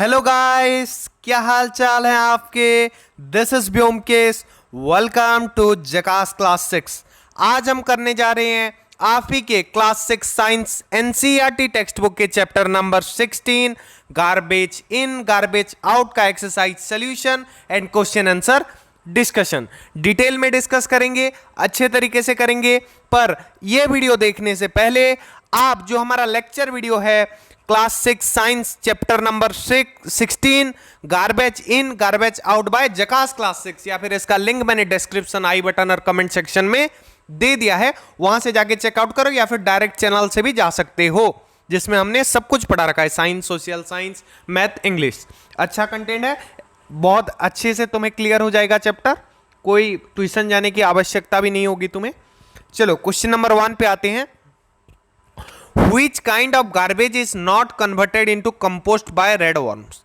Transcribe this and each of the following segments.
Hello guys, क्या हाल चाल है आपके। This is Byomkesh. Welcome to Jhakaas class 6। आज हम करने जा रहे हैं आप ही के class 6 science NCERT text book के chapter number 16 garbage in garbage out का exercise solution and question answer discussion. Detail में डिस्कस करेंगे, अच्छे तरीके से करेंगे। पर यह वीडियो देखने से पहले आप जो हमारा लेक्चर वीडियो है class 6 science chapter number 16 garbage in garbage out by जकास class 6, या फिर इसका लिंक मैंने डिस्क्रिप्शन आई बटन और कमेंट सेक्शन में दे दिया है, वहां से जाके चेकआउट करो, या फिर डायरेक्ट चैनल से भी जा सकते हो, जिसमें हमने सब कुछ पढ़ा रखा है। Science, social science, math, English. अच्छा कंटेंट है, बहुत अच्छे से तुम्हें क्लियर हो जाएगा चैप्टर। कोई ट्यूशन जाने की आवश्यकता भी नहीं होगी तुम्हें। चलो क्वेश्चन नंबर 1 पे आते हैं। Which kind of garbage is not converted into compost by red worms?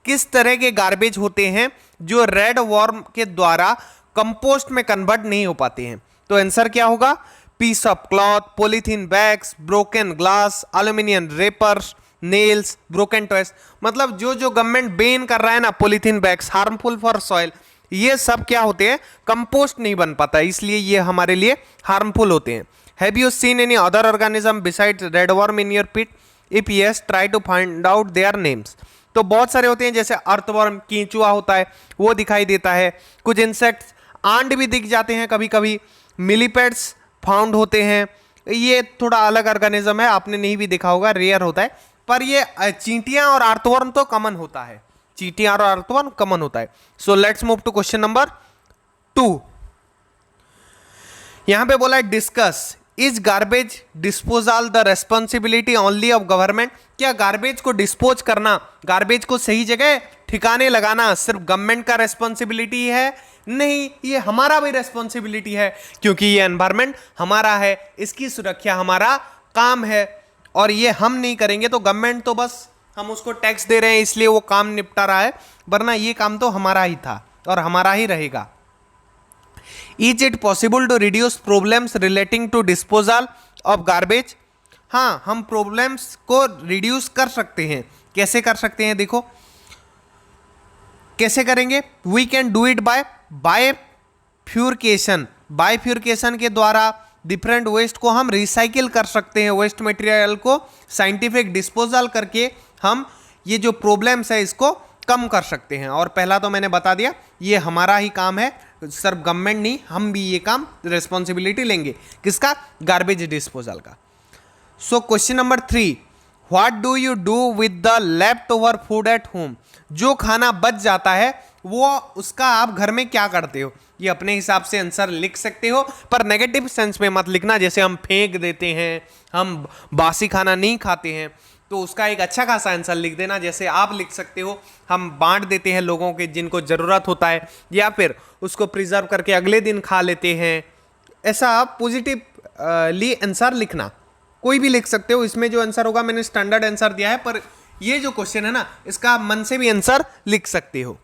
किस तरह के गार्बेज होते हैं जो रेड वर्म के द्वारा कंपोस्ट में कन्वर्ट नहीं हो पाते हैं? तो आंसर क्या होगा? Piece of cloth, polythene bags, broken glass, aluminium wrappers, nails, broken toys. मतलब जो जो गवर्नमेंट बैन कर रहा है ना, polythene bags harmful for soil, ये सब क्या होते हैं? कंपोस्ट नहीं बन पाता, इसलिए ये हमारे लिए हार्मफुल होते हैं। Have you seen any other organism besides redworm in your pit? If yes, try to find out their names. तो बहुत सारे होते हैं, जैसे अर्थवर्म, कीचुआ होता है, वो दिखाई देता है। कुछ इंसेक्ट्स, आंट भी दिख जाते हैं कभी कभी। मिलीपेड्स फाउंड होते हैं, ये थोड़ा अलग ऑर्गेनिज्म है, आपने नहीं भी देखा होगा, रेयर होता है। पर ये चींटियां और अर्थवर्म तो कॉमन होता है। चींटियां और अर्थवर्म कॉमन होता है। So let's move to question number 2। यहां पे बोला है discuss, is garbage disposal the responsibility only of government? क्या गार्बेज को डिस्पोज करना, गार्बेज को सही जगह ठिकाने लगाना सिर्फ गवर्नमेंट का रेस्पॉन्सिबिलिटी है? नहीं, ये हमारा भी रेस्पॉन्सिबिलिटी है, क्योंकि ये एनवायरमेंट हमारा है, इसकी सुरक्षा हमारा काम है। और ये हम नहीं करेंगे तो गवर्नमेंट तो बस हम उसको टैक्स दे रहे हैं, इसलिए वो काम निपटा रहा है, वरना ये काम तो हमारा ही था और हमारा ही रहेगा। Is it possible to reduce problems relating to disposal of garbage? हाँ, हम प्रॉब्लम्स को रिड्यूस कर सकते हैं। कैसे कर सकते हैं? देखो कैसे करेंगे। We can do it by बायफ्यूरिकेशन। बायफ्यूरिकेशन के द्वारा डिफरेंट वेस्ट को हम रिसाइकिल कर सकते हैं। वेस्ट मटेरियल को साइंटिफिक डिस्पोजल करके हम ये जो प्रॉब्लम्स है इसको कम कर सकते हैं। और पहला तो मैंने बता दिया, ये हमारा ही काम है, सिर्फ गवर्नमेंट नहीं, हम भी ये काम रिस्पॉन्सिबिलिटी लेंगे। किसका? गार्बेज डिस्पोजल का। So question number 3, what do you do with the left over food at home? जो खाना बच जाता है वो उसका आप घर में क्या करते हो? ये अपने हिसाब से आंसर लिख सकते हो, पर नेगेटिव सेंस में मत लिखना, जैसे हम फेंक देते हैं, हम बासी खाना नहीं खाते हैं, तो उसका एक अच्छा खासा आंसर लिख देना। जैसे आप लिख सकते हो, हम बांट देते हैं लोगों के जिनको ज़रूरत होता है, या फिर उसको प्रिजर्व करके अगले दिन खा लेते हैं। ऐसा आप पॉजिटिवली आंसर लिखना, कोई भी लिख सकते हो। इसमें जो आंसर होगा, मैंने स्टैंडर्ड आंसर दिया है, पर ये जो क्वेश्चन है ना, इसका आप मन से भी आंसर लिख सकते हो।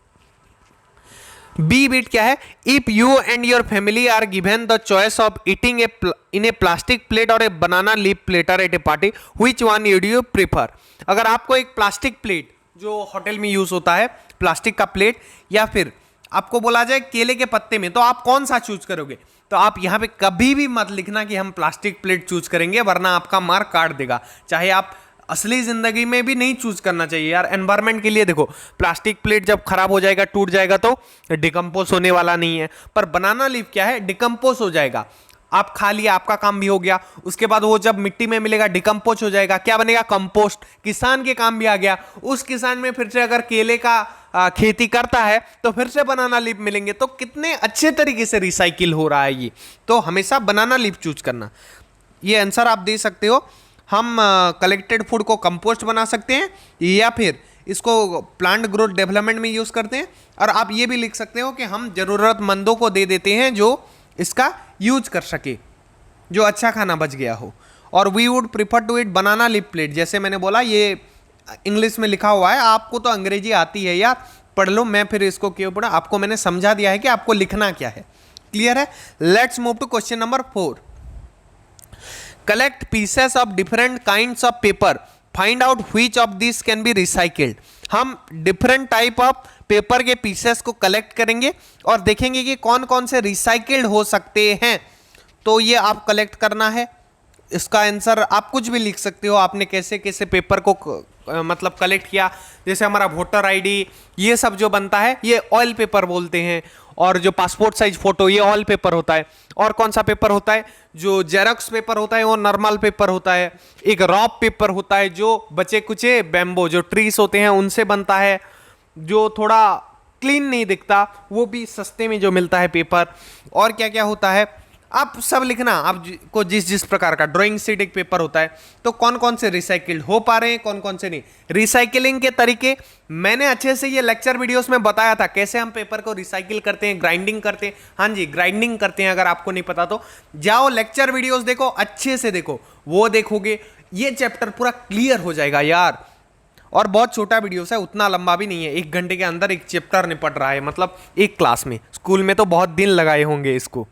बी बिट क्या है? If you and your family are given the choice of eating in a plastic plate और a banana leaf platter at a party, which one would you prefer? अगर आपको एक प्लास्टिक प्लेट जो होटल में use होता है, plastic का plate, या फिर आपको बोला जाए केले के पत्ते में, तो आप कौन सा चूज करोगे? तो आप यहाँ पे कभी भी मत लिखना कि हम प्लास्टिक प्लेट चूज करेंगे, वरना आपका मार्क काट देगा। चाहे आप असली जिंदगी में भी नहीं चूज करना चाहिए यार। एनवायरनमेंट के लिए देखो, प्लास्टिक प्लेट जब खराब हो जाएगा, टूट जाएगा, तो डिकम्पोज होने वाला नहीं है। पर बनाना लीफ क्या है? डिकम्पोज हो जाएगा। आप खा लिया, आपका काम भी हो गया। उसके बाद वो जब मिट्टी में मिलेगा, डिकम्पोज हो जाएगा, क्या बनेगा? कंपोस्ट। किसान के काम भी आ गया। उस किसान में फिर से अगर केले का खेती करता है तो फिर से बनाना लीफ मिलेंगे। तो कितने अच्छे तरीके से रिसाइकिल हो रहा है ये। तो हमेशा बनाना लीफ चूज करना। ये आंसर आप दे सकते हो। हम कलेक्टेड फूड को कंपोस्ट बना सकते हैं, या फिर इसको प्लांट ग्रोथ डेवलपमेंट में यूज करते हैं। और आप ये भी लिख सकते हो कि हम जरूरतमंदों को दे देते हैं जो इसका यूज कर सके, जो अच्छा खाना बच गया हो। और we would prefer to eat banana leaf plate, जैसे मैंने बोला, ये इंग्लिश में लिखा हुआ है। आपको तो अंग्रेजी आती है यार, पढ़ लो। मैं फिर इसको क्यों पढ़ा? आपको मैंने समझा दिया है कि आपको लिखना क्या है। क्लियर है? Let's move to question number 4। Collect pieces of different kinds of paper, find out which of this can be recycled. हम डिफरेंट टाइप ऑफ पेपर के पीसेस को कलेक्ट करेंगे और देखेंगे कि कौन कौन से रिसाइकिल्ड हो सकते हैं। तो ये आप कलेक्ट करना है। इसका आंसर आप कुछ भी लिख सकते हो, आपने कैसे कैसे पेपर को मतलब कलेक्ट किया। जैसे हमारा वोटर आईडी, ये सब जो बनता है ये ऑयल पेपर बोलते हैं, और जो पासपोर्ट साइज फोटो ये ऑयल पेपर होता है। और कौन सा पेपर होता है, जो जेरॉक्स पेपर होता है वो नॉर्मल पेपर होता है। एक रॉप पेपर होता है जो बचे कुचे बैम्बो जो ट्रीज होते हैं उनसे बनता है, जो थोड़ा क्लीन नहीं दिखता, वो भी सस्ते में जो मिलता है पेपर। और क्या क्या होता है आप सब लिखना, आपको जिस जिस प्रकार का ड्राइंग शीट एक पेपर होता है। तो कौन कौन से रिसाइकिल्ड हो पा रहे हैं, कौन कौन से नहीं। रिसाइकिलिंग के तरीके मैंने अच्छे से ये लेक्चर वीडियोस में बताया था, कैसे हम पेपर को रिसाइकिल करते हैं, ग्राइंडिंग करते हैं। हाँ जी, ग्राइंडिंग करते हैं। अगर आपको नहीं पता तो जाओ लेक्चर वीडियोस देखो, अच्छे से देखो, वो देखोगे ये चैप्टर पूरा क्लियर हो जाएगा यार। और बहुत छोटा वीडियोस है, उतना लंबा भी नहीं है, 1 घंटे के अंदर एक चैप्टर निपट रहा है, मतलब एक क्लास में। स्कूल में तो बहुत दिन लगाए होंगे इसको।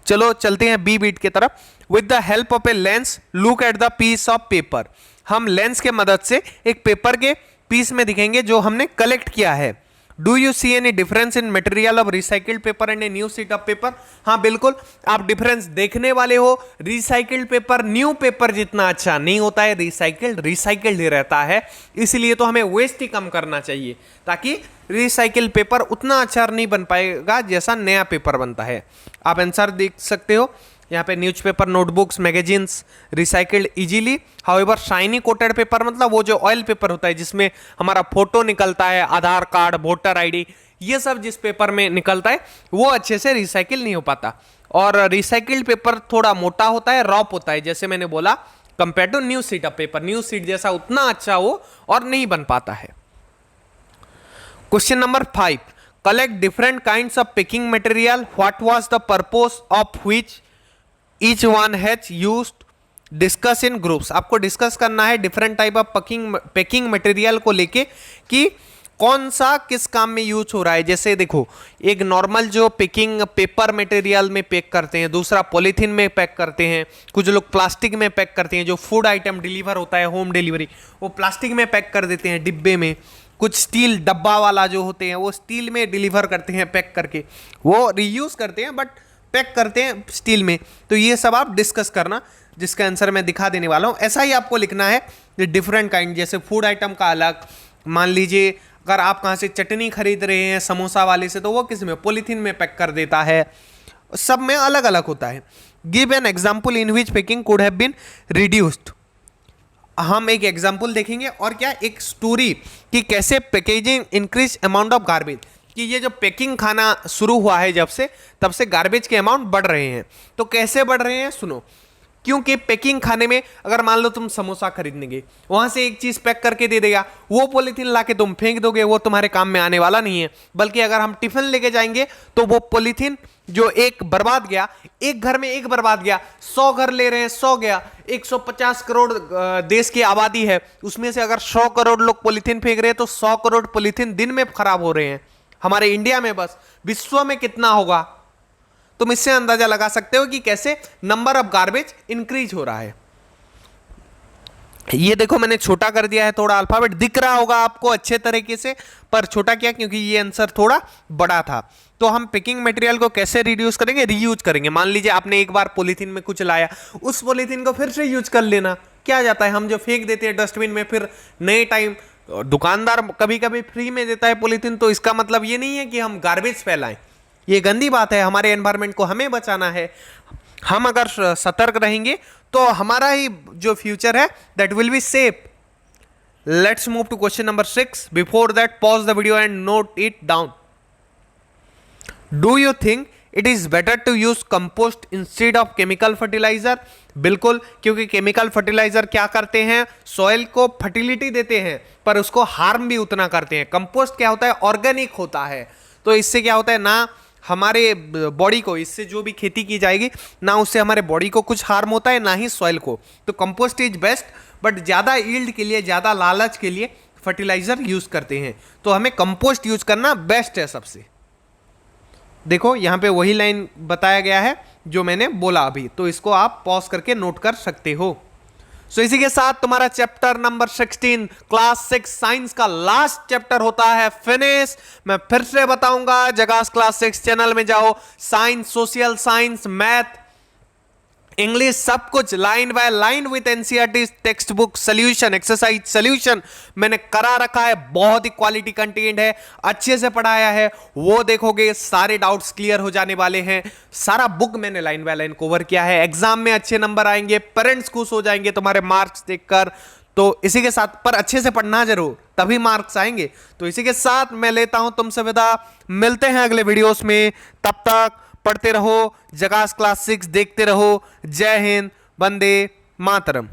चलो चलते हैं बी बीट की तरफ। With the help of a lens look at the piece of paper. हम लेंस के मदद से एक पेपर के पीस में दिखेंगे जो हमने कलेक्ट किया है। Do you see any difference in material of recycled paper and a new sheet of paper. हाँ बिल्कुल, आप डिफरेंस देखने वाले हो। रिसाइकिल्ड पेपर न्यू पेपर जितना अच्छा नहीं होता है, रिसाइकिल्ड ही रहता है। इसलिए तो हमें वेस्ट ही कम करना चाहिए, ताकि रिसाइकिल पेपर उतना अच्छा नहीं बन पाएगा जैसा नया पेपर बनता है। आप आंसर देख सकते हो यहाँ पे, newspaper, notebooks, magazines recycled easily. However shiny coated paper मतलब वो जो ऑयल पेपर होता है जिसमें हमारा फोटो निकलता है, आधार कार्ड, वोटर आईडी, ये सब जिस पेपर में निकलता है वो अच्छे से रिसाइकिल नहीं हो पाता। और रिसाइकिल्ड पेपर थोड़ा मोटा होता है, रॉप होता है, जैसे मैंने बोला, compare to new sheet of paper. New sheet जैसा उतना अच्छा हो और नहीं बन पाता है। Question number 5, collect different kinds of packing material, what was the purpose of which each one has used, discuss in groups. आपको डिस्कस करना है different type of packing material को लेके कि कौन सा किस काम में यूज हो रहा है। जैसे देखो, एक नॉर्मल जो पैकिंग पेपर मटेरियल में पैक करते हैं, दूसरा पॉलीथीन में पैक करते हैं, कुछ लोग प्लास्टिक में पैक करते हैं। जो फूड आइटम डिलीवर होता है, होम डिलीवरी, वो प्लास्टिक में पैक कर देते हैं डिब्बे में। कुछ स्टील डब्बा वाला जो होते हैं वो स्टील में डिलीवर करते हैं पैक करके, वो रीयूज करते हैं बट पैक करते हैं स्टील में। तो ये सब आप डिस्कस करना, जिसका आंसर मैं दिखा देने वाला हूँ। ऐसा ही आपको लिखना है डिफरेंट काइंड, जैसे फूड आइटम का अलग। मान लीजिए अगर आप कहाँ से चटनी खरीद रहे हैं समोसा वाले से, तो वो किस में, पॉलीथीन में पैक कर देता है। सब में अलग अलग होता है। Give an example in which packing could have been reduced. हम एक एग्जाम्पल देखेंगे और क्या, एक स्टोरी कि कैसे packaging increase amount of garbage, कि ये जो पैकिंग खाना शुरू हुआ है जब से, तब से गार्बेज के अमाउंट बढ़ रहे हैं। तो कैसे बढ़ रहे हैं सुनो। क्योंकि पैकिंग खाने में, अगर मान लो तुम समोसा खरीदने गए, वहां से एक चीज पैक करके दे देगा, वो पॉलीथीन लाके तुम फेंक दोगे, वो तुम्हारे काम में आने वाला नहीं है। बल्कि अगर हम टिफिन लेके जाएंगे तो वो पॉलीथीन जो एक बर्बाद गया, एक घर में एक बर्बाद गया, 100 घर ले रहे हैं 100 गया। 150 करोड़ देश की आबादी है, उसमें से अगर 100 करोड़ लोग पॉलीथीन फेंक रहे हैं तो 100 करोड़ पॉलीथीन दिन में खराब हो रहे हैं। हमारे इंडिया में बस, विश्व में कितना होगा तुम इससे अंदाजा लगा सकते हो कि कैसे नंबर ऑफ गार्बेज इंक्रीज हो रहा है। ये देखो मैंने छोटा कर दिया है थोड़ा, अल्फाबेट दिख रहा होगा आपको अच्छे तरीके से, पर छोटा क्या, क्योंकि ये आंसर थोड़ा बड़ा था। तो हम पैकिंग मटेरियल को कैसे रिड्यूस करेंगे, रीयूज करेंगे। मान लीजिए आपने एक बार पॉलीथीन में कुछ लाया, उस पॉलीथीन को फिर से यूज कर लेना। क्या जाता है, हम जो फेंक देते हैं डस्टबिन में, फिर नए टाइम दुकानदार कभी कभी फ्री में देता है पॉलीथीन, तो इसका मतलब ये नहीं है कि हम गार्बेज फैलाएं। ये गंदी बात है। हमारे एनवायरनमेंट को हमें बचाना है। हम अगर सतर्क रहेंगे तो हमारा ही जो फ्यूचर है that will be safe. Let's move to question number 6। Before that pause the video and note it down. Do you think it is better to use compost instead of chemical fertiliser. बिल्कुल, क्योंकि chemical fertiliser क्या करते हैं, soil को fertility देते हैं पर उसको हार्म भी उतना करते हैं। कंपोस्ट क्या होता है, ऑर्गेनिक होता है। तो इससे क्या होता है, ना हमारे बॉडी को, इससे जो भी खेती की जाएगी ना उससे हमारे बॉडी को कुछ हार्म होता है, ना ही सॉइल को। तो कंपोस्ट इज बेस्ट, बट ज़्यादा यील्ड के लिए, ज़्यादा लालच के लिए फर्टिलाइजर यूज करते हैं। तो हमें कंपोस्ट यूज करना बेस्ट है सबसे। देखो यहाँ पे वही लाइन बताया गया है जो मैंने बोला अभी, तो इसको आप पॉज करके नोट कर सकते हो। सो इसी के साथ तुम्हारा चैप्टर नंबर 16 क्लास 6 साइंस का लास्ट चैप्टर होता है फिनिश। मैं फिर से बताऊंगा, जगास क्लास 6 चैनल में जाओ, science, social science, math, English, सब कुछ line by line with NCERT text book solution, exercise solution मैंने करा रखा है। बहुत ही क्वालिटी कंटेंट है, अच्छे से पढ़ाया है, वो देखोगे सारे डाउट्स क्लियर हो जाने वाले हैं। सारा बुक मैंने लाइन बाय लाइन कवर किया है। एग्जाम में अच्छे नंबर आएंगे, पेरेंट्स खुश हो जाएंगे तुम्हारे मार्क्स देखकर। तो इसी के साथ, पर अच्छे से पढ़ना जरूर, तभी मार्क्स आएंगे। तो इसी के साथ मैं लेता हूं तुमसे विदा, मिलते हैं अगले वीडियोस में। तब तक पढ़ते रहो, जगास क्लास 6 देखते रहो। जय हिंद, वंदे मातरम।